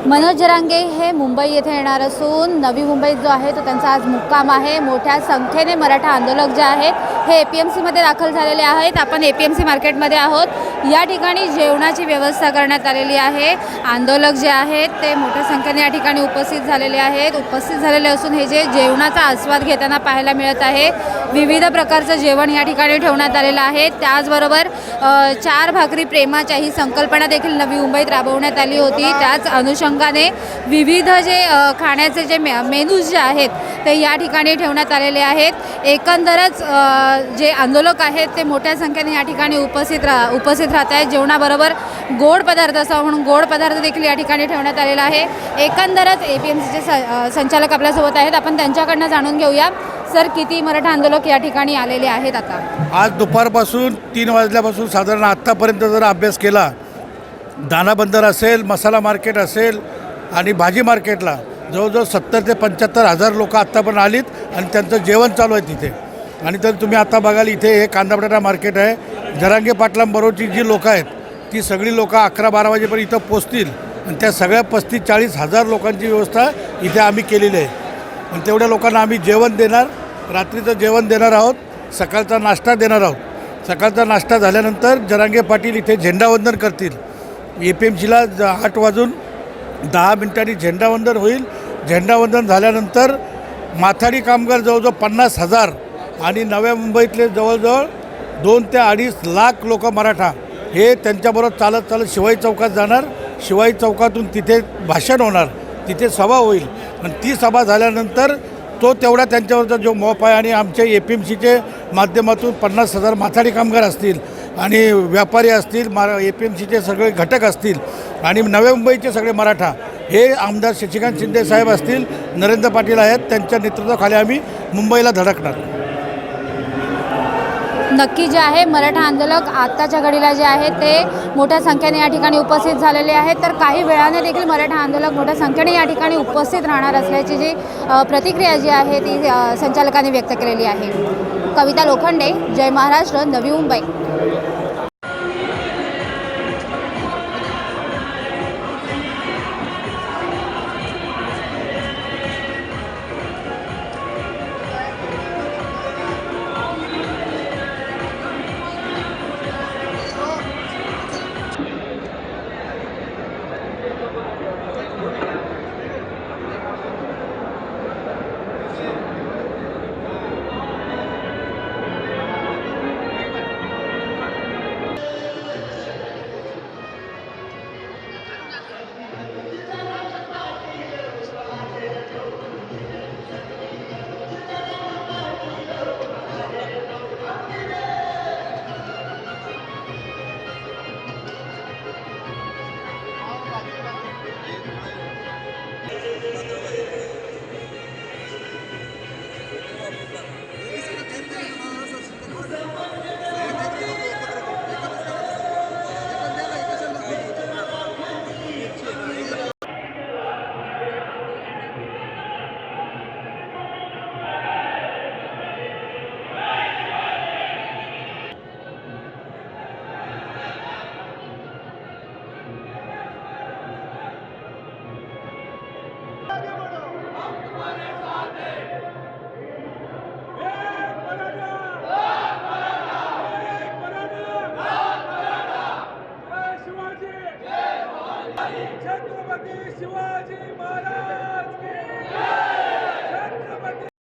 मनोज जरांगे हे मुंबई येथे येणार असून नवी मुंबईत जो आहे तो त्यांचा आज मुक्काम आहे। मोठ्या संख्येने मराठा आंदोलक जे आहेत हे APMCमध्ये दाखल झालेले आहेत। आपण APMC मार्केटमध्ये आहोत। या ठिकाणी जेवणाची व्यवस्था करण्यात आलेली आहे। आंदोलक जे आहेत ते मोठ्या संख्येने या ठिकाणी उपस्थित झालेले असून हे जे जेवणाचा आस्वाद घेताना पाहायला मिळत आहे। विविध प्रकारचं जेवण या ठिकाणी ठेवण्यात आलेलं आहे। त्याचबरोबर 4 भाकरी प्रेमाच्या ही संकल्पना देखील नवी मुंबईत राबवण्यात आली होती। त्याच अनुषंगाने विविध जे खाण्याचे जे मेनूज जे आहेत ते या ठिकाणी ठेवण्यात आलेले आहेत। एकंदरच जे आंदोलक आहेत ते मोठ्या संख्येने या ठिकाणी उपस्थित राहत आहेत। जेवणाबरोबर गोड पदार्थ असावा म्हणून गोड पदार्थ देखील या ठिकाणी ठेवण्यात आलेला आहे। एकंदरच APMCचे संचालक आपल्यासोबत आहेत, आपण त्यांच्याकडनं जाणून घेऊया। सर, किती मराठा आंदोलक या ठिकाणी आलेले आहेत? आता आज दुपारपासून 3 वाजल्यापासून साधारण आत्तापर्यंत जर अभ्यास केला, दाना बंदर असेल, मसाला मार्केट असेल आणि भाजी मार्केटला जवळजवळ 70 ते 75 हजार लोक आत्तापर्यंत आलीत आणि त्यांचं जेवण चालू आहे तिथे। आणि तर तुम्ही आता बघाल इथे हे कांदा बटाटा मार्केट आहे। जरांगे पाटलांबरोबरची जी लोकं आहेत ती सगळी लोकं 11-12 वाजेपर्यंत इथं पोचतील आणि त्या सगळ्या 35-40 हजार लोकांची व्यवस्था इथे आम्ही केलेली आहे। आणि तेवढ्या लोकांना आम्ही जेवण देणार, रात्रीचं जेवण देणार आहोत, सकाळचा नाश्ता देणार आहोत। सकाळचा नाश्ता झाल्यानंतर जरांगे पाटील इथे झेंडावंदन करतील। APMCला 8:10 झेंडावंदन होईल। झेंडावंदन झाल्यानंतर माथाडी कामगार जवळजवळ 50,000 आणि नव्या मुंबईतले जवळजवळ 2 ते 2.5 लाख लोक मराठा हे त्यांच्याबरोबर चालत शिवाई चौकात जाणार। शिवाई चौकातून तिथे भाषण होणार, तिथे सभा होईल आणि ती सभा झाल्यानंतर तो तेवढा त्यांच्यावरचा जो मॉप आहे आणि आमच्या APMCचे माध्यमातून 50,000 माथाडी कामगार असतील आणि व्यापारी असतील, APMCचे सगळे घटक असतील आणि नव्या मुंबईचे सगळे मराठा हे आमदार शशिकांत शिंदे साहेब असतील, नरेंद्र पाटील आहेत, त्यांच्या नेतृत्वाखाली आम्ही मुंबईला धडकणार। नक्की जे आहे मराठा आंदोलक आत्ताच्या घडीला जे आहे ते मोठ्या संख्येने या ठिकाणी उपस्थित झालेले आहेत। तर काही वेळाने देखील मराठा आंदोलक मोठ्या संख्येने या ठिकाणी उपस्थित राहणार असल्याची जी प्रतिक्रिया जी आहे ती संचालकांनी व्यक्त केलेली आहे। कविता लोखंडे, जय महाराष्ट्र, नवी मुंबई। छत्रपती शिवाजी महाराज।